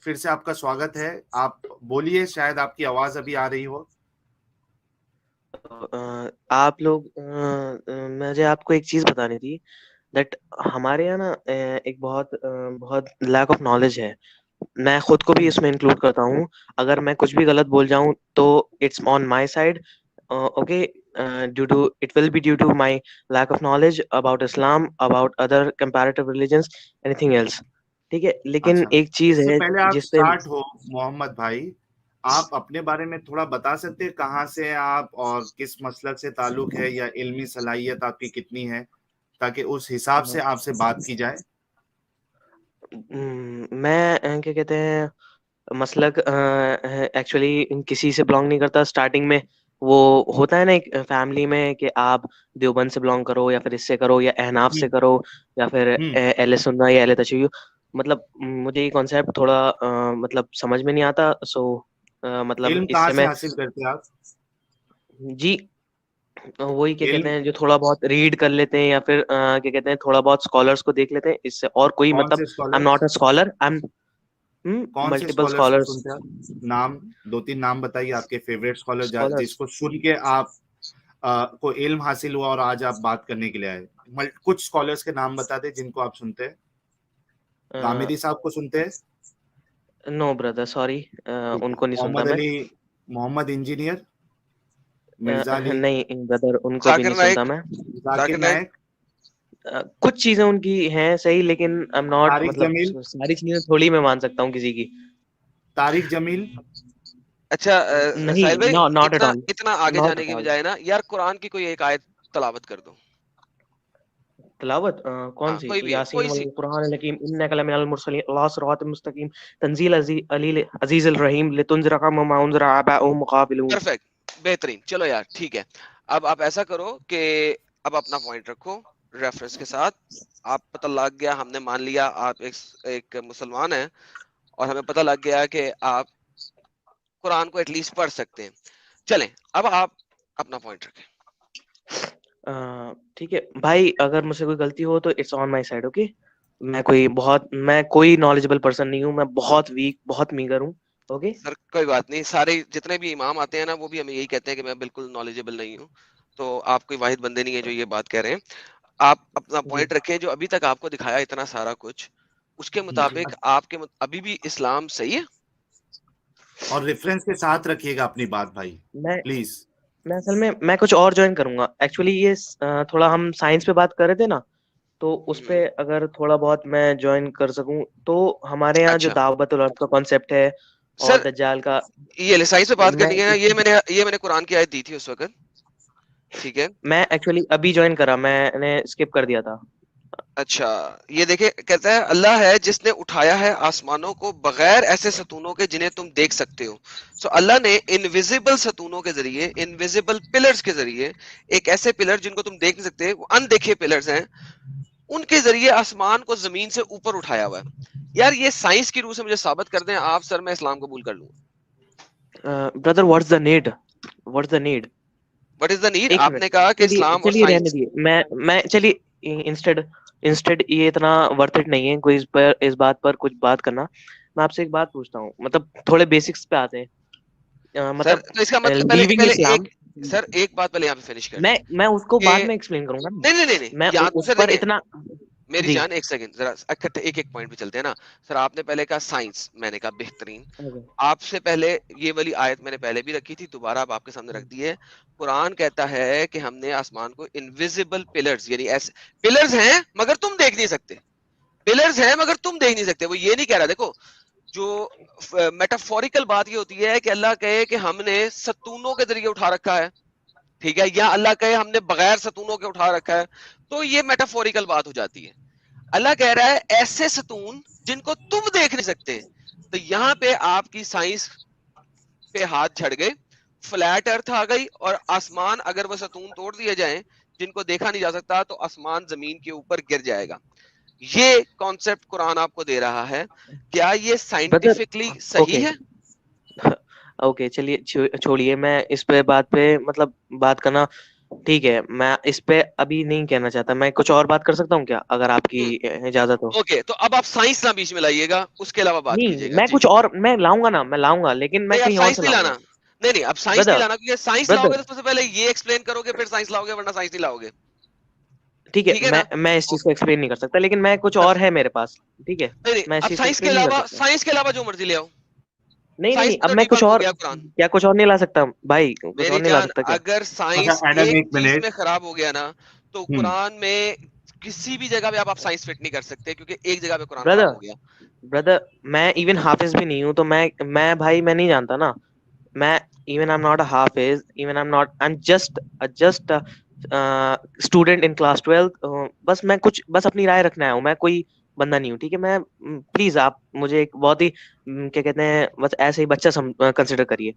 फिर से आपका स्वागत है। आप बोलिए, शायद आपकी आवाज अभी आ रही हो। आप लोग मुझे आपको एक चीज बतानी थी दैट हमारे यहाँ ना एक बहुत लैक ऑफ नॉलेज है। मैं खुद को भी इसमें इंक्लूड करता हूँ। अगर मैं कुछ भी गलत बोल जाऊँ तो it's on my side. Okay, due to it will be due to my lack of knowledge about Islam, about other comparative religions, anything else. ठीक है, लेकिन अच्छा, एक चीज इससे है पहले आप जिसपे स्टार्ट हो, मोहम्मद भाई, आप अपने बारे में थोड़ा बता सकते हैं? कहाँ से हैं आप और किस मसलक से ताल्लुक है, या इल्मी सलाहियत आपकी कितनी है, ताकि उस हिसाब से आपसे बात की जाए। मैं क्या कहते हैं, मसलक एक्चुअली किसी से बिलोंग नहीं करता स्टार्टिंग में। वो होता है ना एक फैमिली में कि आप देवबंद से बिलोंग करो या फिर इससे करो या अहनाफ से हम्म। करो या फिर हम्म। अहले सुन्ना या अहले तशय्युह। मतलब मुझे ये कॉन्सेप्ट थोड़ा मतलब समझ में नहीं आता। सो मतलब इल्म कहाँ इससे से मैं हासिल करते हैं आप? जी वही क्या कहते इल्म हैं, जो थोड़ा बहुत रीड कर लेते हैं या फिर क्या कहते हैं थोड़ा बहुत स्कॉलर्स को देख लेते हैं, इससे और कोई कौन मतलब से I am scholars? Not a scholar, I am कौन से मल्टीपल स्कॉलर्स को स्कॉलर्स। सुनते हैं आप? नाम, दो तीन नाम बताइए आपके फेवरेट स्कॉलर, स्कॉलर्स जिसको सुन के आप को इल्म हासिल हुआ और आज आप बात करने के लिए आए। कुछ स्कॉलर्स के नाम बता दे जिनको आप सुनते हैं। गामिदी साहब को सुनते हैं? नो ब्रदर, सॉरी, ठीक है। उनको नहीं सुनता मोहम्मद मैं। अली, मोहम्मद इंजीनियर, मिर्जा अली, नहीं ब्रदर, उनको भी जाकिर नहीं सुनता नाइक। मैं। जाकिर जाकिर नाइक। नायक, कुछ चीजें उनकी हैं सही, लेकिन आई एम नॉट, तारिक मतलब जमील, सारी चीजें थोड़ी मैं मान सकता हूँ किसी की। तारिक जमील। अच्छा, नहीं, साहिल भाई, नॉट एट इतना ऑल, इतना आगे नॉट जाने एट की ऑल। बजाय ना यार, कुरान की कोई एक आयत तलावत कर दो। तिलावत कौन हाँ, सी? कोई भी है, यासीन कोई वल सी। कुरान अल हकीम इन्नका लमिनल मुरसलीन अला सिरातिल मुस्तकीम तंजील अजीजुल रहीम लितुनज़िरा कौमन मा उनज़िरा आबाउहुम मुक़ाबिलून। परफेक्ट, बेहतरीन। चलो यार, ठीक है। अब आप ऐसा करो कि अब अपना पॉइंट रखो रेफरेंस के साथ। आप पता लग गया, हमने मान लिया आप एक मुसलमान हैं, और हमें पता लग गया कि आप कुरान को एटलीस्ट पढ़ सकते हैं। चलें, अब आप अपना पॉइंट रखें। ठीक है भाई, अगर मुझसे कोई गलती हो तो it's on my side, okay. मैं कोई नॉलेजेबल पर्सन नहीं हूँ, मैं बहुत वीक, बहुत मीगर हूँ। ओके। सर कोई बात नहीं, सारे जितने भी इमाम आते हैं ना, वो भी हमें यही कहते हैं कि मैं बिल्कुल नॉलेजेबल नहीं हूँ। तो आप कोई वाहिद बंदे नहीं है जो ये बात कह रहे हैं। आप अपना जी पॉइंट रखें, जो अभी तक आपको दिखाया इतना सारा कुछ, उसके जी। मुताबिक अभी भी इस्लाम सही है। और रेफरेंस के साथ रखिएगा अपनी बात भाई, मैं प्लीज। मैं असल में मैं कुछ और ज्वाइन करूंगा एक्चुअली। ये थोड़ा हम साइंस पे बात कर रहे थे ना, तो उस पे अगर थोड़ा बहुत मैं ज्वाइन कर सकूं तो हमारे यहाँ जो अच्छा दावतुल अर्द का कॉन्सेप्ट है और सर, दज्जाल का। ये लिसाई से बात मैं करनी है ना, ये मैंने कुरान की आयत दी थी उस वक्त। ठीक है। मैं एक्चुअली अभी ज्वाइन करा, मैंने स्किप कर दिया था। अच्छा, ये देखे, कहता है अल्लाह है जिसने उठाया है आसमानों को बगैर ऐसे सतूनों के जिन्हें तुम देख सकते हो। सो अल्लाह ने इनविजिबल सतूनों के जरिए, इनविजिबल पिलर्स के जरिए, एक ऐसे पिलर जिनको तुम देख नहीं सकते, वो अनदेखे पिलर्स हैं, उनके जरिए आसमान को जमीन से ऊपर उठाया हुआ है। यार ये साइंस की रूह से मुझे साबित कर दें आप सर, मैं इस्लाम कबूल कर लूंगा। Brother, what's the need? What is the need? एक मिनट, आपने कहा कि चलिए इस्लाम और चलिए रहने साइंस। दिए। मैं चलिए, इंस्टेड इंस्टेड ये इतना वर्थ इट नहीं है कोई इस बात पर कुछ बात करना। मैं आपसे एक बात पूछता हूँ, मतलब थोड़े बेसिक्स पे आते हैं। सर मतलब तो इसका मतलब पहले लीविंग पहले इस्लाम। एक, सर एक बात पहले यहाँ पे फिनिश कर लें मैं उसको कि बाद में एक्सप्लेन करूंगा ना। नहीं नहीं नहीं नहीं, मैं यहाँ उस सर पर देखें, इतना। मेरी जी। जान, एक सेकंड, जरा इकट्ठे एक एक पॉइंट पे चलते हैं ना। सर आपने पहले कहा साइंस, मैंने कहा बेहतरीन। ओके। आपसे पहले ये वाली आयत मैंने पहले भी रखी थी, दोबारा अब आपके सामने रख दी है। कुरान कहता है कि हमने आसमान को इनविजिबल पिलर्स, यानी ऐसे पिलर्स हैं मगर तुम देख नहीं सकते, पिलर्स हैं मगर तुम देख नहीं सकते। वो ये नहीं कह रहा, देखो, जो मेटाफोरिकल बात ये होती है कि अल्लाह कहे कि हमने सतूनों के जरिए उठा रखा है, ठीक है, या अल्लाह कहे हमने बगैर सतूनों के उठा रखा है, तो ये मेटाफोरिकल बात हो जाती है। अल्लाह कह रहा है ऐसे सतून जिनको तुम देख नहीं सकते। तो यहाँ पे आपकी साइंस पे हाथ झड़ गए, फ्लैट अर्थ आ गई, और आसमान अगर वो सतून तोड़ दिए जाएं जिनको देखा नहीं जा सकता, तो आसमान जमीन के ऊपर गिर जाएगा। ये कॉन्सेप्ट कुरान आपको दे रहा है, क्या ये ब्रदर, साइंटिफिकली सही ओके है? ओके, चलिए छोड़िए, मैं इस पे बात पे मतलब बात करना ठीक है, मैं इस पे अभी नहीं कहना चाहता, मैं कुछ और बात कर सकता हूँ क्या, अगर आपकी इजाजत हो? ओके, तो अब आप साइंस ना बीच में लाइएगा, उसके अलावा बात नहीं, कीजिएगा मैं जी। कुछ और मैं लाऊंगा ना, मैं लाऊंगा, लेकिन मैं नहीं, आप कहीं और साइंस से नहीं लाना। लाऊंगा। नहीं नहीं, आप साइंस नहीं ब्रदर, लाना, क्योंकि साइंस लाओगे ब्रदर, तो सबसे पहले ये एक्सप्लेन करोगे, फिर साइंस लाओगे, वरना साइंस नहीं लाओगे। ठीक है, ठीक है ना? मैं इस चीज ओके, को एक्सप्लेन नहीं कर सकता, लेकिन मैं कुछ कर और है मेरे पास। ठीक है, नहीं नहीं, मैं इस अब चीज को एक्सप्लेन नहीं कर सकता। साइंस के अलावा जो मर्जी ले आओ। नहीं नहीं साइंस नहीं, में अब तो मैं कुछ डिबंक हो और, गया कुरान। क्या कुछ और नहीं ला सकता भाई, कुछ और मेरी नहीं ला जान, सकता क्या? अगर अच्छा साइंस एडम, एक एक चीज मिनट। में खराब हो गया ना, तो हम्म। कुरान में किसी भी जगह पे आप साइंस फिट नहीं कर सकते, क्योंकि एक जगह पे कुरान खराब ब्रदर, हो गया। ब्रदर, मैं इवन हाफिज भी नहीं हूँ, तो मैं भाई मैं नहीं जानता ना। मैं even I am not a Hafiz, even I am just student in class 12। बस मैं कुछ बस अपनी राय रखना आया हूँ, मैं कोई बंदा नहीं हूँ। ठीक है, मैं प्लीज आप मुझे एक बहुत ही क्या कहते हैं, बस ऐसे ही बच्चा कंसिडर करिए।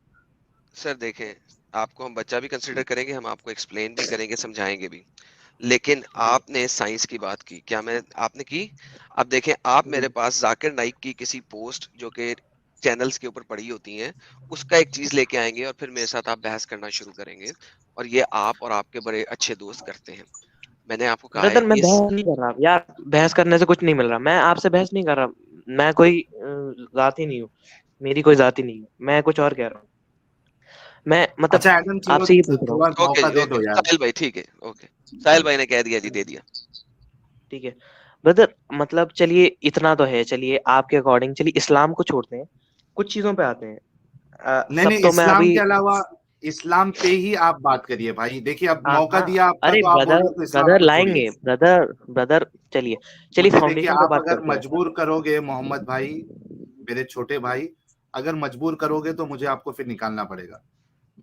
सर देखें, आपको हम बच्चा भी कंसिडर करेंगे, हम आपको एक्सप्लेन भी करेंगे, समझाएंगे भी, लेकिन जी आपने साइंस की बात की, क्या मैं आपने की? अब देखें, आप मेरे जी। पास जाकिर नाइक की किसी पोस्ट जो कि चैनल्स के ऊपर पड़ी होती हैं, उसका एक चीज लेके आएंगे, और फिर मेरे साथ आप बहस करना शुरू करेंगे, और ये आप और आपके बड़े अच्छे दोस्त करते हैं। मैंने आपको कहा है ब्रदर, मैं इस बहस नहीं कर रहा यार, बहस करने से कुछ नहीं मिल रहा, मैं आपसे बहस नहीं कर रहा। मैं कोई जाति नहीं हूँ, मेरी कोई जाति नहीं है, मैं कुछ और कह रहा हूँ। मैं मतलब अच्छा एडम, चलो आपसे ये पूछ रहा हूँ। थोड़ा ओके मौका जी, दे ओके दो यार। साहिल भाई, ठीक है, ओके, साहिल चलो। भाई ने कह दिया जी, दे दिया। ठीक है ब्रदर, मतलब चलिए इतना तो है, चलिए आपके अकॉर्डिंग, चलिए इस्लाम को छोड़ते हैं, कुछ चीजों पे आते हैं। नहीं सब नहीं, तो मैं इस्लाम अभी, के अलावा इस्लाम पे ही आप बात करिए भाई। देखिए अब हाँ मौका हाँ, दिया आपका, अरे तो आप बोल ब्रदर, रहे हो तो इस्लाम ब्रदर को छोड़िए। लाएंगे, ब्रदर, ब्रदर, चलिए, चलिए मुझे देखिए, फाउंडेशन पे आप बात अगर करते हैं। मजबूर करोगे मोहम्मद भाई, मेरे छोटे भाई, अगर मजबूर करोगे तो मुझे आपको फिर निकालना पड़ेगा।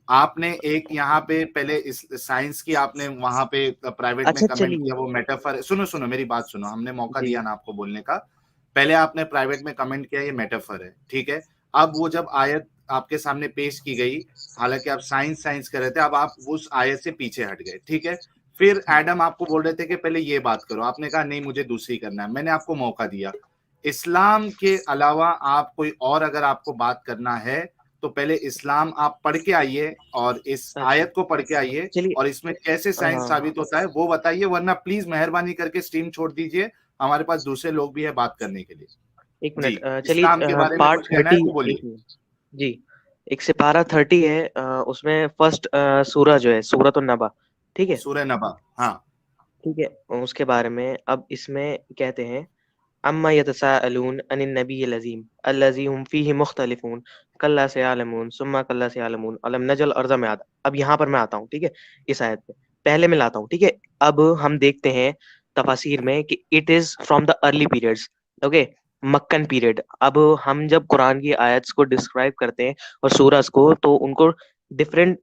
आपने एक यहाँ पे पहले इस साइंस की आपने वहां पे प्राइवेट में अच्छा कमेंट चलिए, किया, वो मेटाफर। सुनो सुनो मेरी बात सुनो, हमने मौका जी दिया ना आपको बोलने का। पहले आपने प्राइवेट में कमेंट किया ये मेटाफर है, ठीक है। अब वो जब आयत आपके सामने पेश की गई, हालांकि आप साइंस साइंस कर रहे थे, अब आप उस आयत से पीछे हट गए, ठीक है। फिर एडम आपको बोल रहे थे कि पहले ये बात करो, आपने कहा नहीं मुझे दूसरी करना है, मैंने आपको मौका दिया। इस्लाम के अलावा आप कोई और अगर आपको बात करना है, तो पहले इस्लाम आप पढ़ के आइए, और इस अच्छा आयत को पढ़ के आइए, चलिए, और इसमें कैसे साइंस हाँ, साबित होता है वो बताइए, वरना प्लीज मेहरबानी करके स्ट्रीम छोड़ दीजिए। हमारे पास दूसरे लोग भी है बात करने के लिए। एक मिनट, जी, इस्लाम के चलिए बारे में पार्ट कुछ कहना 30, है तो एक बोलिए। मिनट जी, एक से पारा 30 है, उसमें फर्स्ट सूरा जो है सूरत नबा, ठीक है, सूरह नबा, हाँ। ठीक है, उसके बारे में अब इसमें कहते हैं, अम्मा यतसाअलून अनिन नबिय्यिल अज़ीम अल्लज़ी हुम फ़ीही मुख्तलिफून कल्ला सयअलमून सुम्मा कल्ला सयअलमून अलम नजअल अर्ज़ मिहादा। अब यहाँ पर मैं आता हूँ, ठीक है, इस आयत पे पहले मैं लाता हूँ, ठीक है। अब हम देखते हैं तफासिर में कि it is from the early periods, okay, Meccan period. अब हम जब कुरान की आयत्स को डिस्क्राइब करते हैं और सूरज को, तो उनको डिफरेंट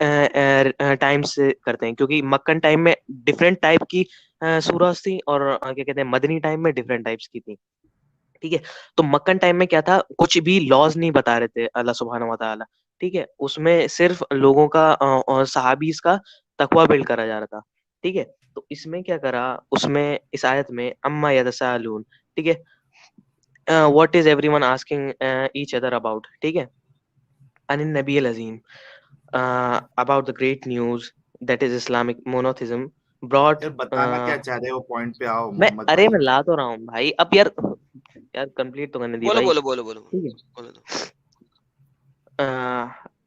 टाइम्स से करते हैं, क्योंकि मक्कन टाइम में डिफरेंट टाइप की सूरज थी, और क्या कहते हैं, मदनी टाइम में डिफरेंट टाइप्स की थी। ठीक है, तो मक्कन टाइम में क्या था, कुछ भी लॉज नहीं बता रहे थे अल्लाह सुब्हानहू व तआला। ठीक है, उसमें सिर्फ लोगों का और सहाबीज का तकवा बिल्ड करा जा रहा था। ठीक है, तो इसमें क्या करा, उसमें इस आयत में अम्मा यतसाअलून, ठीक है, what is everyone asking each other about, ठीक है, अनिन नबील अजीम, about the great news that is Islamic monotheism broad. यार बताना क्या चाह रहे हो, पॉइंट पे आओ मैं, मोहम्मद अरे भाई। मैं ला तो रहा हूँ भाई, अब यार, यार कंप्लीट तो करने दी बोलो भाई। बोलो बोलो बोलो ठीक है, बोलो दो।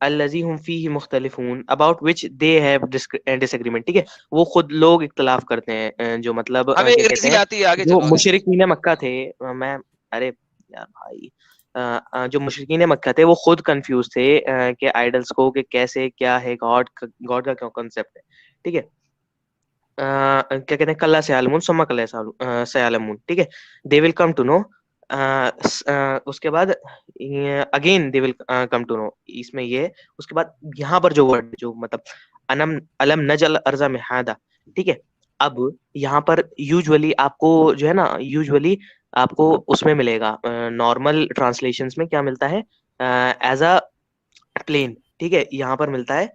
अल्लज़ी हुम फीही मुख्तलिफून about which they have disagreement, ठीक है, वो खुद लोग इख्तलाफ करते हैं, जो मतलब हमें क्या कहते अंग्रेजी हैं, आती है, आगे जो चलो आगे चलो। मुशरिकीन मक्का थे, मैं, अरे यार भाई, जो मुशरिकीन मक्का थे वो खुद कंफ्यूज थे कि आइडल्स को, कि कैसे क्या है गॉड, गॉड का क्या कॉन्सेप्ट है। ठीक है, क्या कहते हैं, कल्ला से आलमून सुम्मा कल्ला से आलमून, ठीक है, they will come to know, उसके बाद again they will come to know, इसमें ये, उसके बाद यहाँ पर जो वर्ड, जो मतलब अनम अलम नजल अर्जा में हादा, ठीक है। अब यहाँ पर यूजुअली आपको जो है ना, यूजुअली आपको उसमें मिलेगा, नॉर्मल ट्रांसलेशंस में क्या मिलता है, एज अ प्लेन, ठीक है, यहाँ पर मिलता है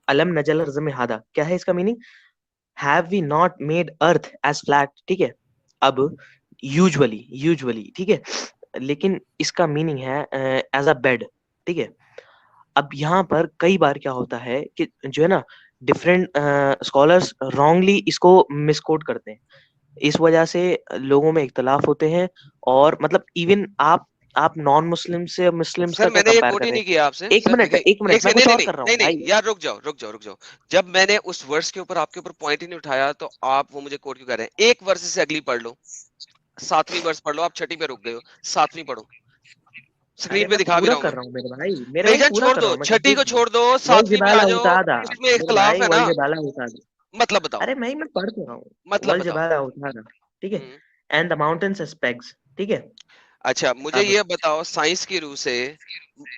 अलम नजल अर्जा में हादा, क्या है इसका meaning, have we not made earth as flat, ठीक है। अब यूजुअली ठीक है, लेकिन इसका मीनिंग है एज अ बेड, ठीक है। अब यहाँ पर कई बार क्या होता है कि जो है ना, डिफरेंट स्कॉलर्स रॉन्गली इसको मिसकोट करते हैं, इस वजह से लोगों में इख्तलाफ होते हैं। और मतलब इवन आप नॉन मुस्लिम से मुस्लिम्स सर का क्या मैंने ये कंपेयर कोट कर ही रहे नहीं किया आपसे हैं? एक सर, मिनट देखिए एक मिनट, एक मैं सेकंड, कुछ नहीं और नहीं कर रहा हूँ नहीं नहीं भाई। नहीं यार, रुक जाओ। जब मैंने उस वर्स के ऊपर आपके ऊपर पॉइंट ही नहीं उठाया तो आप वो मुझे कोट क्यों कर रहे हैं? एक वर्स से अगली पढ़ लो, 7वीं वर्स पढ़ लो, आप 6ठी पे रुक गए हो, 7वीं पढ़ो, अरे स्क्रीन पे मैं दिखा भी पूरा रहा हूँ कर मैं। रहा हूँ मेरे भाई बेईजान पूरा छोड़ कर दो, रहा हूँ मैं 6ठी को कंप्लीट। छोड़ दो, वल 7वीं में आ जिबाला जाओ, उतादा, इसमें मेरे इख्तलाफ भाई है वल ना, जिबाला उतादा। मतलब बताओ, अरे मैं पढ़ तो रहा हूँ। मतलब वल बताओ। जिबाला उतादा, ठीक है। Hmm. And the mountains as pegs, ठीक है। अच्छा मुझे अब ये बताओ, साइंस की रूह से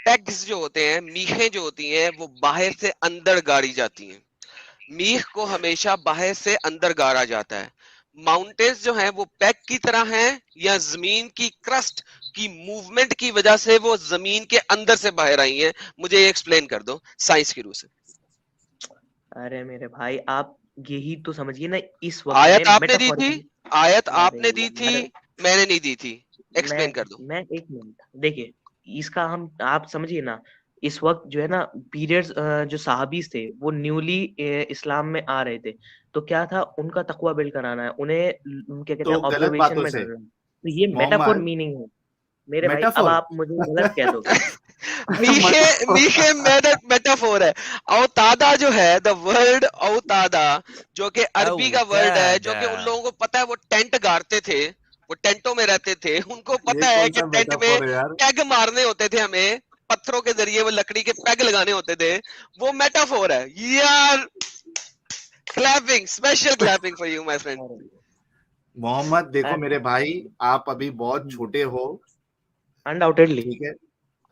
पेग्स जो होते हैं, मीखें जो होती हैं, वो बाहर से अंदर गाड़ी जाती हैं। मीख को हमेशा बाहर से अंदर गाड़ा जाता है। माउंटेन्स जो हैं वो पैक की तरह हैं, या जमीन की क्रस्ट की मूवमेंट की वजह से वो जमीन के अंदर से बाहर आई हैं? मुझे ये एक्सप्लेन कर दो साइंस की रूह से। अरे मेरे भाई आप यही तो समझिए ना, इस वक्त में आयत आपने दी थी, मेटाफोरिकली। आयत अरे आपने दी थी, यार, मैंने नहीं दी थी, मैं एक्सप्लेन कर दो। मैं एक मिनट देखिए, इसका हम आप समझिए ना, इस वक्त जो है ना पीरियड्स, जो सहाबीज थे वो न्यूली इस्लाम में आ रहे थे, तो क्या था उनका तकवा बिल्ड कराना है उन्हें, क्या कहते हैं तो गलत ऑब्जर्वेशन बातों में से डालना है। तो ये मेटाफोर मोहम्मद, मीनिंग है मेरे भाई, अब मेटाफोर। आप मुझे गलत कह दोगे। मीखे मीखे मेटाफोर है। औतादा जो है, द वर्ड औतादा, जो कि अरबी का वर्ड है, जो कि उन औतादा। लोगों को पता है, वो टेंट गाड़ते थे, वो टेंटों में रहते थे, उनको ये पता है कौन कि सा टेंट में मेटाफोर है यार? पैग मारने होते थे, हमें पत्थरों के जरिए वो लकड़ी के पैग लगाने होते थे, वो मेटाफोर है यार। Clapping, special clapping for you my friend. Mohammad देखो अरे मेरे भाई, आप अभी बहुत छोटे हो, अनडाउटेडली, ठीक है?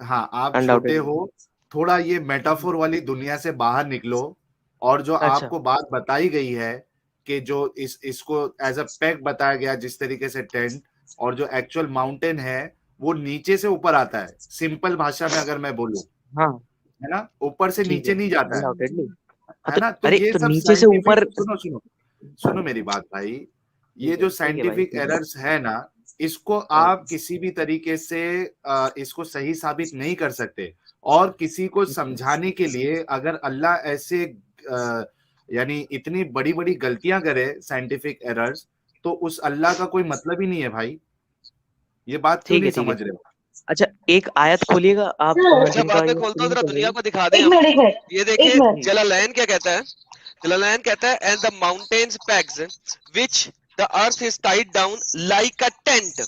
हाँ, आप छोटे अनडाउटेडली। हो, थोड़ा ये मेटाफोर वाली दुनिया से बाहर निकलो। और जो अच्छा आपको बात बताई गई है कि जो इसको एज अ पैक बताया गया, जिस तरीके से टेंट, और जो एक्चुअल माउंटेन है वो नीचे से ऊपर आता है, सिंपल भाषा में अगर मैं बोलूं, हाँ है ना, ऊपर से ठीक है, नीचे नहीं जाता अनडाउटेडली। है तो ना? तो अरे ये तो सब नीचे से साइंटिफिक, ऊपर, सुनो सुनो सुनो मेरी बात भाई, ये जो ठीक है भाई, साइंटिफिक ठीक है। एरर्स है ना, इसको हाँ, आप किसी भी तरीके से इसको सही साबित नहीं कर सकते। और किसी को अच्छा, समझाने के लिए अगर अल्लाह ऐसे यानी इतनी बड़ी बड़ी गलतियां करे, साइंटिफिक एरर्स, तो उस अल्लाह का कोई मतलब ही नहीं है भाई। ये बात क्यों नहीं ठीक है। समझ रहे हो? अच्छा एक आयत खोलिएगा आप, अच्छा जिनका बाद में ये खोलता हूँ, स्क्रीन जरा चल रही दुनिया है। को दिखा दें एक हम। मिनट एक मिनट ये एक देखिए मिनट जलालैन क्या कहता है, जलालैन कहता है, and the mountains पैग्स which the earth is tied down like a tent.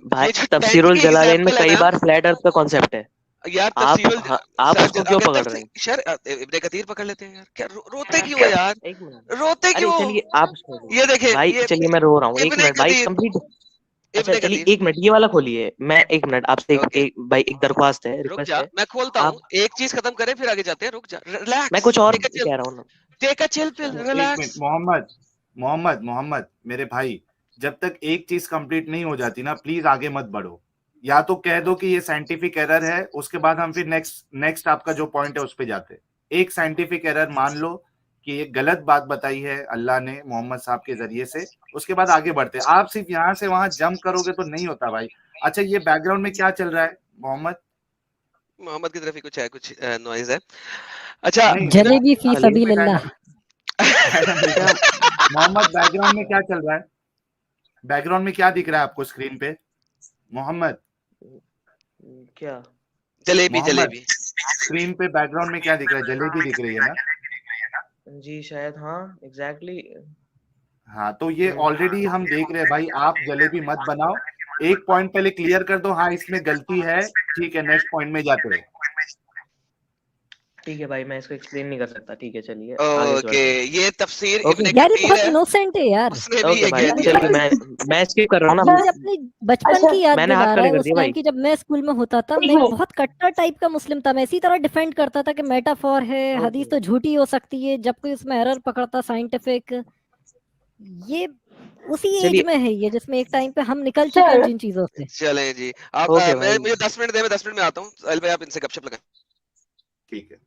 भाई ये जो टेंट तफसीरुल की जलालैन में एग्जांपल है कई ना बार फ्लैट अर्थ का कॉन्सेप्ट है। यार, आप सर उसको क्यों अगर पकड़ रहे हैं? सर इब्ने कतीर पकड़ लेते हैं यार, क्या रोते क्यों है यार, एक मिनट, रोते अरे क्यों? चलिए आप छोड़िए। ये देखें, भाई ये चलिए मैं रो रहा हूँ, एक इब्ने मिनट भाई कतीर, कंप्लीट। अच्छा इब्ने चलिए कतीर। एक मिनट, ये वाला खोलिए, मैं एक मिनट आपसे ओके भाई एक दरख्वास्त है, रुक रिक्वेस्ट जा, है। मैं खोलता हूँ, आप, एक चीज खत्म करें फिर आगे जाते हैं, रुक जा, मैं रिलैक्स, कुछ और टेक अ चिल, कह रहा हूँ ना। टेक अ चिल पिल, अच्छा एक मिनट रिलैक्स। मोहम्मद, मोहम्मद मेरे भाई, जब तक एक चीज कंप्लीट नहीं हो जाती ना, प्लीज आगे मत बढ़ो। या तो कह दो कि ये साइंटिफिक एरर है, उसके बाद हम फिर नेक्स्ट आपका जो पॉइंट है उस पे जाते हैं। एक साइंटिफिक एरर मान लो कि ये गलत बात बताई है अल्लाह ने मोहम्मद साहब के जरिए से, उसके बाद आगे बढ़ते हैं। आप सिर्फ यहाँ से वहां जंप करोगे तो नहीं होता भाई। अच्छा ये बैकग्राउंड में क्या चल रहा है मोहम्मद? मोहम्मद की तरफ ही कुछ है, कुछ नॉइज है। अच्छा नहीं जलेबी फी स्क्रीन पे सबीलिल्लाह। क्या मोहम्मद बैकग्राउंड में क्या चल रहा है? बैकग्राउंड में क्या दिख रहा है आपको स्क्रीन पे मोहम्मद? क्या जलेबी मोहम्मद जलेबी। स्क्रीन पे बैकग्राउंड में क्या दिख रहा है? जलेबी दिख रही है ना? जी शायद, हाँ एग्जैक्टली। हाँ, तो ये ऑलरेडी हम देख रहे हैं भाई, आप जलेबी मत बनाओ। एक पॉइंट पहले क्लियर कर दो, हाँ इसमें गलती है, ठीक है, नेक्स्ट पॉइंट में जाते हैं। ठीक है भाई, मैं इसको एक्सप्लेन नहीं कर सकता, ठीक है चलिए आगे ओके, चलते हैं। ये तफसीर ओके इब्ने यार ये कतीर बहुत है, इनोसेंट है यार। उसने भी ओके ये भाई कह दिया। चलिए, मैं स्किप कर रहा हूँ ना। मुझे अपनी बचपन अच्छा की याद मैंने हाथ दिला रहा खड़े है कर उस दिए टाइम भाई। की, जब मैं स्कूल में होता था। एक मैं मिनट बहुत कट्टर टाइप का मुस्लिम था, मैं इसी तरह डिफेंड करता था कि मेटाफोर है, हदीस ओके तो झूठी हो सकती है, जब कोई उसमें एरर पकड़ता साइंटिफिक। ये उसी एज चलिए, में है ये, जिसमें एक टाइम पे हम निकल चुके हैं जिन चीजों से। चलें जी, आप ओके भाई मुझे 10 मिनट दे, मैं 10 मिनट में आता हूँ, साहिल भाई आप इनसे गपशप लगाएं। ठीक है।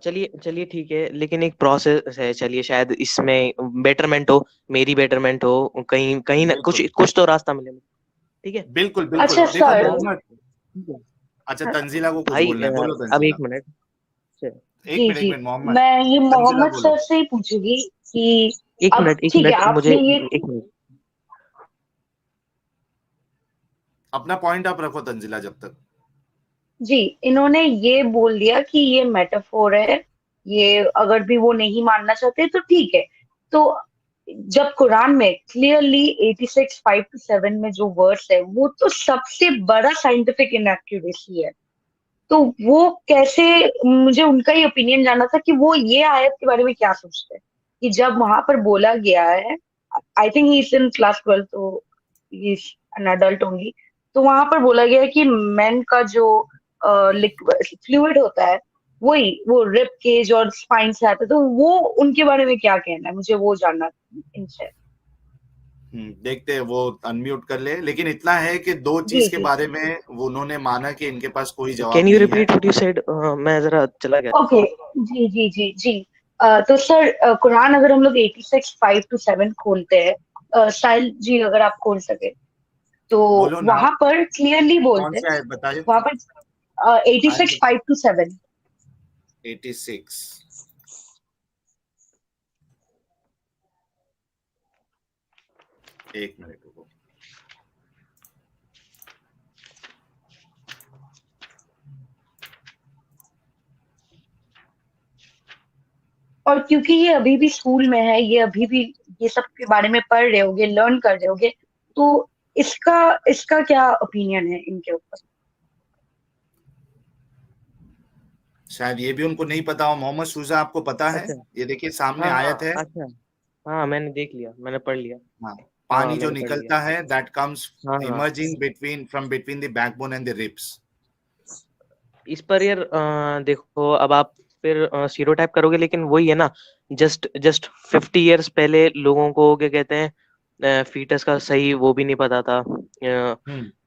चलिए चलिए ठीक है, लेकिन एक प्रोसेस है, चलिए शायद इसमें बेटरमेंट हो, मेरी बेटरमेंट हो, कहीं कहीं ना कुछ बिल्कुल कुछ तो रास्ता मिले, ठीक है। बिल्कुल तो बिल्कुल अच्छा देखो स्टार्ट। मोहम्मद, ठीक है। अच्छा तंजीला को कुछ भाई बोलना है, बोलो अब तंजीला। एक मिनट, एक जी मिनट जी, मोहम्मद, मैं ये तंजिला मोहम्मद बोलो। सर से ही पूछूंगी कि एक अब मिनट ठीक है मुझे आपने ये एक मिनट। अपना पॉइंट आप रखो तंजिला जब तक। जी, इन्होंने ये बोल दिया कि ये मेटाफोर है, ये अगर भी वो नहीं मानना चाहते तो ठीक है। तो जब कुरान में क्लियरली 86 5 to 7 में जो वर्ड्स है वो तो सबसे बड़ा साइंटिफिक इनएक्यूरेसी है, तो वो कैसे, मुझे उनका ही ओपिनियन जानना था कि वो ये आयत के बारे में क्या सोचते हैं कि जब वहां पर बोला गया है, I think he is in class 12 तो he is an adult only, तो वहां पर बोला गया है कि मेन का जो फ्लूइड होता है वही वो रिब केज और स्पाइन से आता है, तो वो उनके बारे में क्या कहना है, मुझे वो जानना था इनसे। देखते हैं वो अनम्यूट कर ले, लेकिन इतना है कि दो जी चीज के जी बारे में वो उन्होंने माना कि इनके पास कोई जवाब कैन यू नहीं है। Repeat what you said? मैं जरा चला गया। ओके, जी जी जी जी। तो सर कुरान अगर हम लोग 86 5 to 7 खोलते हैं, साहिल जी अगर आप खोल सके, तो बोलो ना, वहां पर क्लियरली कौन बोलते हैं, सा है बताइए। वहां पर 86 5 to 7। 86, एक मिनट रुको। और क्योंकि ये अभी भी स्कूल में है, ये अभी भी ये सब के बारे में पढ़ रहे होगे, लर्न कर रहे होगे, तो इसका इसका क्या ओपिनियन है इनके ऊपर? शायद ये भी उनको नहीं पता हो। मोहम्मद शुजा आपको पता है? अच्छा, ये देखिए सामने हाँ आयत हाँ, है। अच्छा, हाँ मैंने देख लिया, मैंने पढ़ लिया। हाँ, हाँ पानी जो मैंने पढ़ लिया। निकलता है, दैट कम्स हाँ हाँ, emerging between the backbone and the ribs. इस पर यार देखो, अब आप फिर स्टीरियोटाइप करोगे, लेकिन वही है ना, जस्ट जस्ट 50 इयर्स पहले लोगों को क्या कहते हैं, फीटस का सही वो भी नहीं पता था।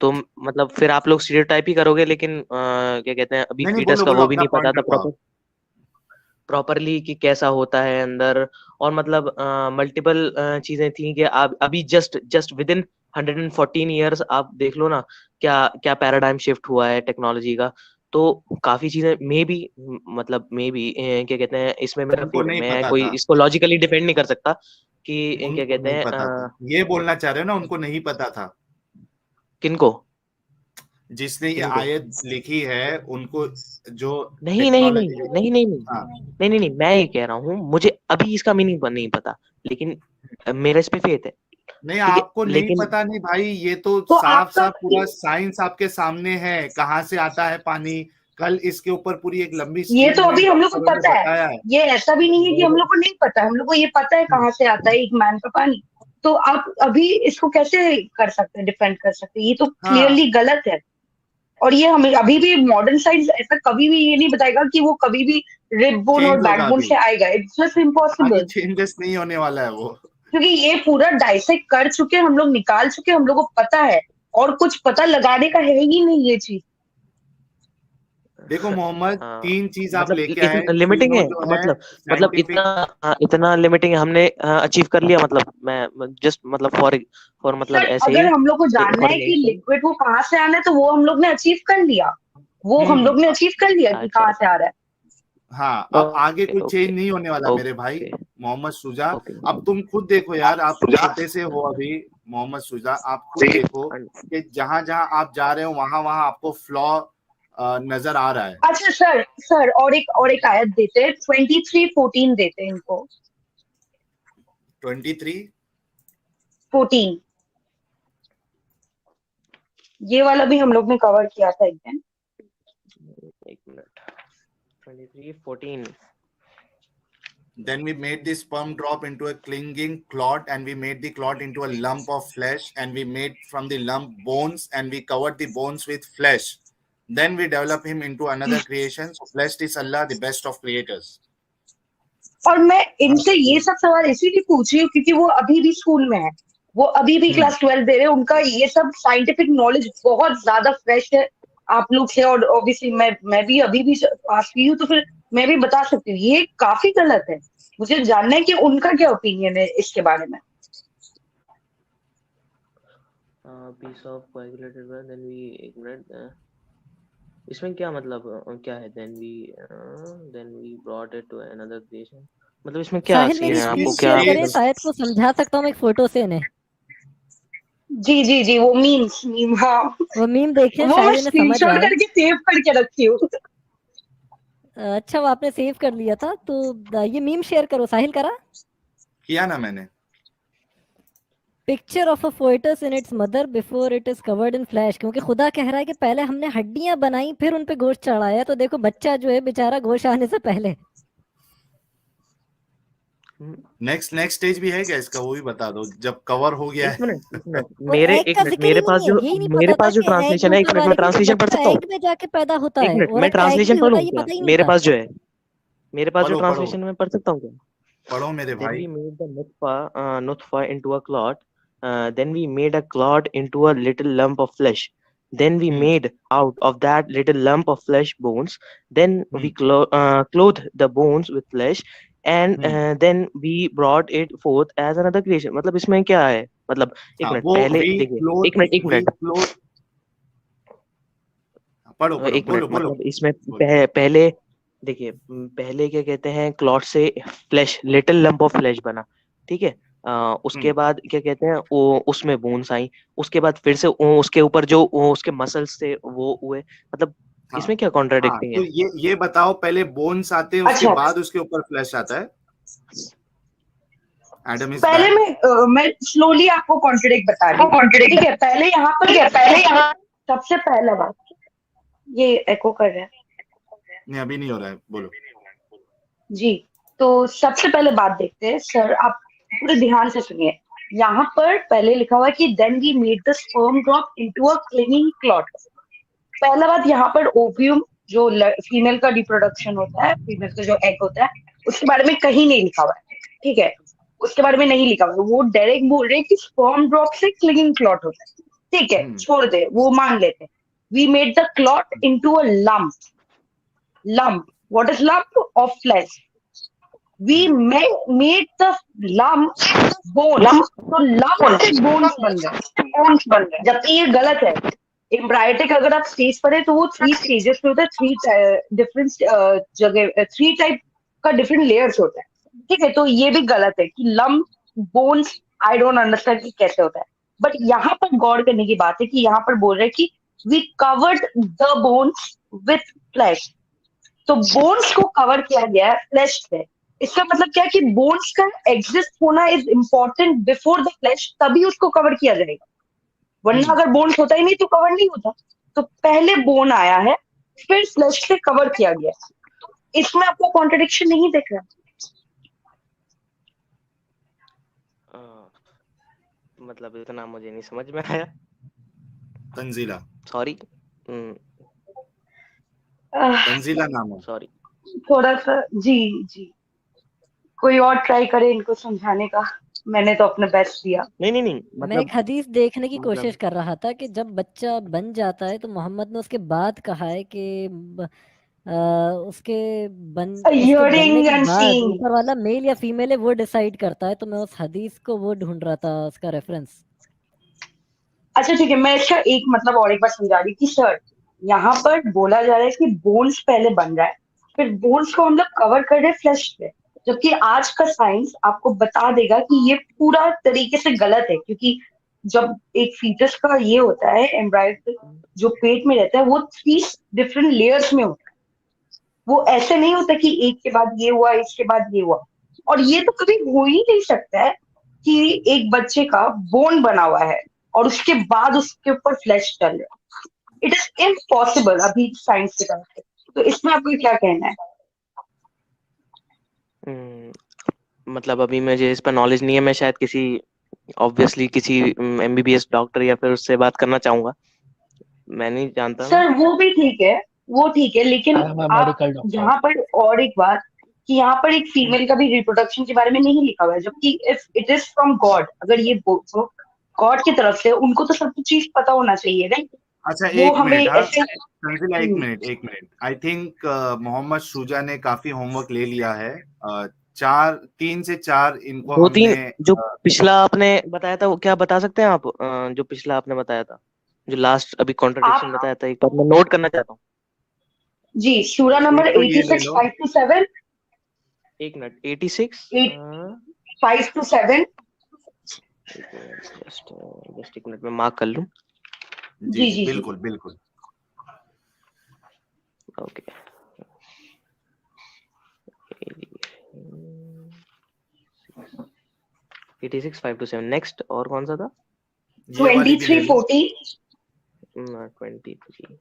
तो मतलब फिर आप लोग स्टीरियोटाइप ही करोगे, लेकिन क्या कहते हैं, अभी नहीं, फीटस बोलो का बोलो, वो भी अपना नहीं पता पॉइंट था रखो आप। प्रॉपरली कि कैसा होता है अंदर। और मतलब मल्टीपल चीजें थी कि आप अभी just just with in 114 years आप देख लो ना, क्या क्या पैराडाइम शिफ्ट हुआ है टेक्नोलॉजी का। तो काफी चीजें मे बी, मतलब मे बी क्या कहते हैं, इसमें मेरा उनको नहीं मैं पता कोई था, इसको लॉजिकली डिफेंड नहीं कर सकता कि क्या उनको कहते नहीं हैं पता था, ये बोलना चाह रहे हो ना, उनको नहीं पता था। किनको जिसने ये किनको आयत लिखी है उनको, जो नहीं नहीं नहीं टेक्नोलॉजी। नहीं नहीं नहीं हाँ, नहीं नहीं नहीं, मैं ये कह रहा हूँ मुझे अभी इसका मीनिंग नहीं पता, लेकिन मेरा इस पे फेथ है। नहीं ठीक है, आपको नहीं लेकिन पता नहीं भाई, ये तो तो साफ आपका साफ पूरा साइंस आपके सामने है, कहाँ से आता है पानी। कल इसके ऊपर पूरी एक लंबी ये स्ट्रीम तो हुई, अभी हम लोग को डॉक्टरों ने पता है, बताया है। ये ऐसा भी नहीं है कि हम मेरे लोग को नहीं पता, हम लोग को ये पता है कहाँ से आता है एक मैन का पानी। तो आप अभी इसको कैसे कर सकते हैं, डिफेंड कर सकते हैं? ये तो हाँ, क्लियरली गलत है। और ये हमें अभी भी मॉडर्न साइंस ऐसा कभी भी ये नहीं बताएगा कि वो कभी भी रिब बोन और चेंज होगा बैकबोन अभी, से आएगा, इट्स जस्ट आगे इम्पॉसिबल। चेंजेस नहीं होने वाला है वो। क्योंकि ये पूरा डाइसेक्ट कर चुके, हम लोग निकाल चुके, हम लोग को पता है, और कुछ पता लगाने का है ही नहीं ये चीज। देखो मोहम्मद, हाँ, तीन चीज आप मतलब लेके आए, इतना लिमिटिंग तीनों है, जो है मतलब साइंटिफिक। इतना लिमिटिंग हमने अचीव कर लिया, मतलब मैं जस्ट मतलब फॉर फॉर मतलब सर ऐसे अगर ही हम लोग को जानना फॉर है कि नेशन। लिक्विड वो कहाँ से आना है, तो वो हम लोग ने अचीव कर लिया, वो हम लोग ने अचीव कर लिया कि अच्छा कहाँ से आ रहा है। हाँ, अब आगे ओके कोई चेंज ओके नहीं होने वाला मेरे भाई ओके मोहम्मद शुजा। ओके अब तुम खुद देखो यार, आप छोटे से हो अभी मोहम्मद शुजा, आप खुद देखो कि जहां जहां आप जा रहे हो वहां वहां आपको फ्लॉ नजर आ रहा है। अच्छा सर, और एक आयत देते हैं, 23:14 देते हैं इनको। 23, 14, ये वाला भी हम लोग ने कवर किया था एक दिन। एक minute 23:14 then we made the sperm drop into a clinging clot, and we made the clot into a lump of flesh, and we made from the lump bones, and we covered the bones with flesh. Then we develop him into another creation. So blessed is Allah, the best of creators. और मैं इनसे ये सब सवाल इसीलिए पूछ रही हूँ क्योंकि वो अभी भी स्कूल में है, वो अभी भी क्लास 12 दे रहे हैं, उनका ये सब साइंटिफिक नॉलेज बहुत ज्यादा फ्रेश है आप लोग से। और ऑब्वियसली मैं भी अभी भी पास हुई हूँ, तो फिर मैं भी बता सकती हूँ ये काफी गलत है। मुझे जानना है कि उनका क्या ओपिनियन है इसके बारे में। piece of coagulated blood, then we एक मिनट इसमें क्या मतलब क्या है? then we brought it to another creation, मतलब इसमें क्या साहिल सीन मेरी है? इस आपको स्क्रीन इस क्या शेयर करें, इस शायद को समझा सकता हूँ मैं एक फोटो से इन्हें। जी जी जी, वो मीम, हाँ, वो मीम देखें, वो मैं शायद इन्हें समझ स्क्रीनशॉट आए। करके सेव करके रखी हूँ। अच्छा, वो आपने सेव कर लिया था, तो ये मीम शेयर करो। साहिल करा? किया ना मैंने। Picture of a foetus in its mother before it is covered in flesh, क्योंकि खुदा कह रहा है कि पहले हमने हड्डियां बनाई फिर उन पे गोश्त चढ़ाया। तो देखो बच्चा जो है बेचारा गोश्त आने से पहले। नेक्स्ट स्टेज भी है क्या इसका, वो भी बता दो जब कवर हो गया एक है। मिनट एक मिनट, और एग का जिक्र ही नहीं है, यही नहीं मेरे पता था पास जो कि एग ट्रांसलेशन है, एक ऊपर मिनट मैं वाले की, कि ट्रांसलेशन पढ़ बच्चा सकता हूँ? एग में जाके पैदा होता एक है, मिनट, मैं औरत का एग ट्रांसलेशन भी पढ़ होता लूँ है, ये क्या? पता ही नहीं मेरे होता। पास जो है, मेरे पास जो पढ़ो पढ़ो ट्रांसलेशन है, मैं पढ़ सकता हूँ क्या? पढ़ो मेरे Then भाई। we made the nutfa into a clot. Then we made a clot into a little lump of flesh. Then we hmm made out of that little lump of flesh bones. Then we hmm clothed the bones with flesh. And hmm then we brought it forth as another creation. मतलब इसमें क्या है? मतलब एक हाँ, minute वो पहले देखिए, एक वी मिनट, क्लोथ। पढ़ो पढ़ो, एक मिनट, बोलो बोलो मतलब इसमें बोलो। पहले देखिए, पहले क्या कहते हैं, क्लॉट से flash, little lump of flash बना, ठीक है। उसके हम्म बाद क्या कहते हैं, वो उसमें बोन्स आई। उसके बाद फिर से उसके ऊपर जो उसके मसल्स थे वो हुए, मतलब हाँ इसमें क्या हाँ, कॉन्ट्राडिक्टिंग तो है? ये बताओ, पहले बोन्स आते हैं उसके अच्छा, बाद उसके ऊपर फ्लैश आता है। एडम इज पहले बैक। मैं स्लोली आपको कॉन्ट्रडिक्ट बता रही हूँ। ठीक है, पहले यहाँ पर सबसे पहला बात, ये एको कर रहा है नहीं अभी नहीं हो रहा है, बोलो। जी। तो सबसे पहले बात देखते हैं सर, आप पूरे ध्यान से सुनिए। यहाँ पर पहले लिखा हुआ है कि then we made the sperm drop into a clinging clot. पहला बात, यहाँ पर ओव्यूम जो फीमेल का रिप्रोडक्शन होता है, फीमेल का जो एग होता है, उसके बारे में कहीं नहीं लिखा हुआ है। ठीक है, उसके बारे में नहीं लिखा हुआ है। वो डायरेक्ट बोल रहे हैं कि स्पर्म ड्रॉप से क्लिंगिंग क्लॉट होता है। ठीक है, छोड़ दे, वो मान लेते हैं। We made the clot into a lump. What is lump of flesh? We made the lump bones. तो lump से bones बन गए, जबकि ये गलत है। एम्ब्रायोटिक अगर आप स्टेज पर है तो वो 3 स्टेजेस पे होता है, 3 डिफरेंट जगह, 3 टाइप का डिफरेंट लेयर्स होता है। ठीक है, तो ये भी गलत है कि lump bones, I don't understand कि कैसे होता है। बट यहाँ पर गौर करने की बात है कि यहाँ पर बोल रहे हैं कि we covered the bones with flesh. तो बोन्स को कवर किया गया है फ्लैश से। इसका मतलब क्या है कि बोन्स का एग्जिस्ट होना is important before the flash, तभी उसको कवर किया जाएगा। वरना अगर बोन्स होता ही नहीं तो कवर नहीं होता। तो पहले बोन आया है, फिर फ्लैश से कवर किया गया। इसमें आपको कॉन्ट्रडिक्शन नहीं दिख रहा? मतलब इतना मुझे नहीं समझ में आया, तंजीला। सॉरी, तंजीला नाम है। सॉरी। थोड़ा सा जी जी, कोई और ट्राई करे इनको समझाने का। मैंने तो अपना बेस्ट दिया। नहीं, मैं मतलब एक हदीस देखने की कोशिश मतलब कर रहा था कि जब बच्चा बन जाता है तो मोहम्मद ने उसके बाद कहा है कि उसके बनने हियरिंग के एंड बाद सीइंग। ऊपर वाला मेल या फीमेल है वो डिसाइड करता है। तो मैं उस हदीस को वो ढूंढ रहा था, उसका रेफरेंस। अच्छा ठीक है, मैं इसका एक मतलब और एक बार समझा रही कि सर, यहाँ पर बोला जा रहा है कि बोन्स पहले बन रहा है, फिर बोन्स को हम लोग कवर कर रहे हैं फ्लैश पे। जबकि आज का साइंस आपको बता देगा कि ये पूरा तरीके से गलत है, क्योंकि जब एक फीटस का ये होता है, एम्ब्रायो जो पेट में रहता है, वो 3 डिफरेंट लेयर्स में होता है। वो ऐसे नहीं होता कि एक के बाद ये हुआ, इसके बाद ये हुआ। और ये तो कभी हो ही नहीं सकता है कि एक बच्चे का बोन बना हुआ है और उसके बाद उसके ऊपर फ्लैश चल रहा है। इट इज इम्पॉसिबल अभी साइंस की तरफ से। तो इसमें आपको क्या कहना है? मतलब अभी मुझे इस पर नॉलेज नहीं है, मैं शायद किसी, ऑब्वियसली किसी एमबीबीएस डॉक्टर या फिर उससे बात करना चाहूंगा, मैं नहीं जानता हूँ। सर वो भी ठीक है, वो ठीक है, लेकिन आप यहाँ पर और एक बात कि यहाँ पर एक फीमेल का भी रिप्रोडक्शन के बारे में नहीं लिखा हुआ है, जबकि if it is from God, अगर ये गॉड की तरफ से, उनको तो सब चीज पता होना चाहिए, राइट? अच्छा वो एक हमें मिनट, हाँ ऐसे तंजीला, एक minute. I think Mohammad Shuja ने काफी होमवर्क ले लिया है। 3 से 4 इनको 2-3 हमने जो पिछला आपने बताया था वो क्या बता सकते हैं आप? जो पिछला आपने बताया था, जो लास्ट अभी कॉन्ट्रडिक्शन आप बताया था, एक बार मैं नोट करना चाहता हूँ। जी सूरा नंबर एक तो ये ले 86 लो। 5 to 7 एक मिनट 86 5 to 7 जस्ट एक मिनट में मार्क कर लूं। जी जी जी जी जी बिल्कुल बिल्कुल। ओके 86 5 to 7 नेक्स्ट और कौन सा था? ये वाली भी ले 23 लो। 40 23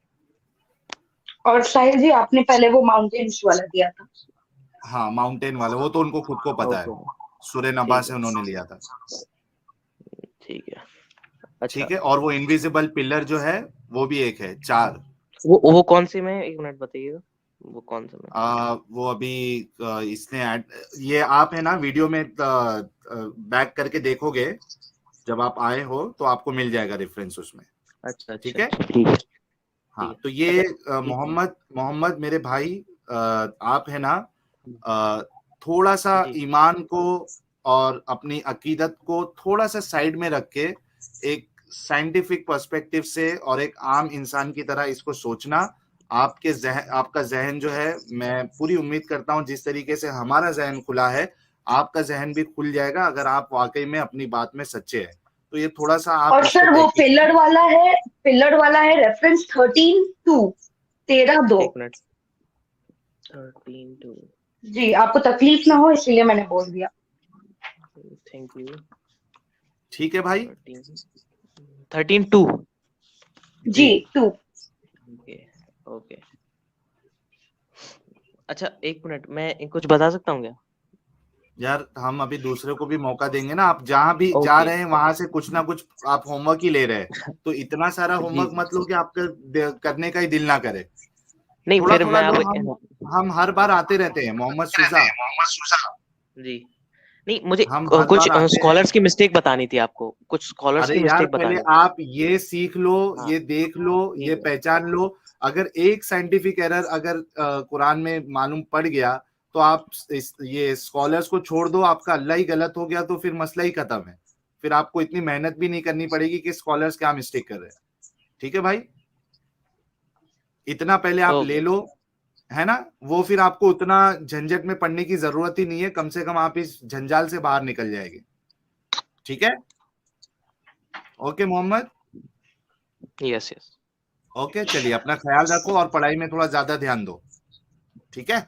और साहिल जी आपने पहले वो माउंटेन्स वाला दिया था। हाँ माउंटेन वाला, वो तो उनको खुद को पता है, ओके सूर्य नभा ठीक से है उन्होंने लिया था। ठीक है अच्छा ठीक है, और वो इनविजिबल पिलर जो है वो भी एक है, 4। वो कौन सी में एक मिनट बताइएगा वो कौन सा में? वो अभी इसने ये आप है ना वीडियो में बैक करके देखोगे, जब आप आए हो तो आपको मिल जाएगा रेफरेंस उसमें। अच्छा ठीक है ठीक है हाँ, ठीक तो है ये अच्छा मोहम्मद मेरे भाई, आप है ना थोड़ा सा जी ईमान को और अपनी अकीदत को थोड़ा सा साइड में रख के एक साइंटिफिक पर्सपेक्टिव से और एक आम इंसान की तरह इसको सोचना। आपका जहन जो है, मैं पूरी उम्मीद करता हूं जिस तरीके से हमारा जहन खुला है, आपका जहन भी खुल जाएगा अगर आप वाकई में अपनी बात में सच्चे हैं। तो ये थोड़ा सा आप और इसको सर वो तहकीक पिलर वाला है रेफरेंस 13-2 13-2। एक मिनट 13 2 जी आपको तकलीफ ना हो इसलिए मैंने बोल दिया। थैंक यू ठीक है भाई। 13 2 जी 2 ओके ओके अच्छा एक मिनट मैं कुछ बता सकता हूँ क्या? यार हम अभी दूसरे को भी मौका देंगे ना, आप जहां भी जा ओके रहे हैं वहां से कुछ ना कुछ आप होमवर्क ही ले रहे हैं, तो इतना सारा जी होमवर्क मत लो कि आपका करने का ही दिल ना करे। नहीं थोड़ा फिर थोड़ा मैं लो, अब हम हर बार आते रहते हैं मोहम्मद सुजा, जी नहीं मुझे हम हर कुछ बार आते हैं। स्कॉलर्स की मिस्टेक बतानी थी आपको कुछ स्कॉलर्स अरे की यार मिस्टेक पहले बतानी थी। आप ये सीख लो, हाँ ये देख लो, ये ठीक है पहचान लो। अगर एक साइंटिफिक एरर अगर कुरान में मालूम पड़ गया तो आप ये स्कॉलर्स को छोड़ दो, आपका अल्लाह ही गलत हो गया तो फिर मसला ही खत्म है। फिर आपको इतनी मेहनत भी नहीं करनी पड़ेगी कि स्कॉलर्स क्या मिस्टेक कर रहे हैं। ठीक है भाई, इतना पहले आप ले ओके लो, है ना। वो फिर आपको उतना झंझट में पड़ने की जरूरत ही नहीं है, कम से कम आप इस झंझाल से बाहर निकल जाएंगे। ठीक है, okay Mohammad. Yes yes okay चलिए, अपना ख्याल रखो और पढ़ाई में थोड़ा ज्यादा ध्यान दो। ठीक है।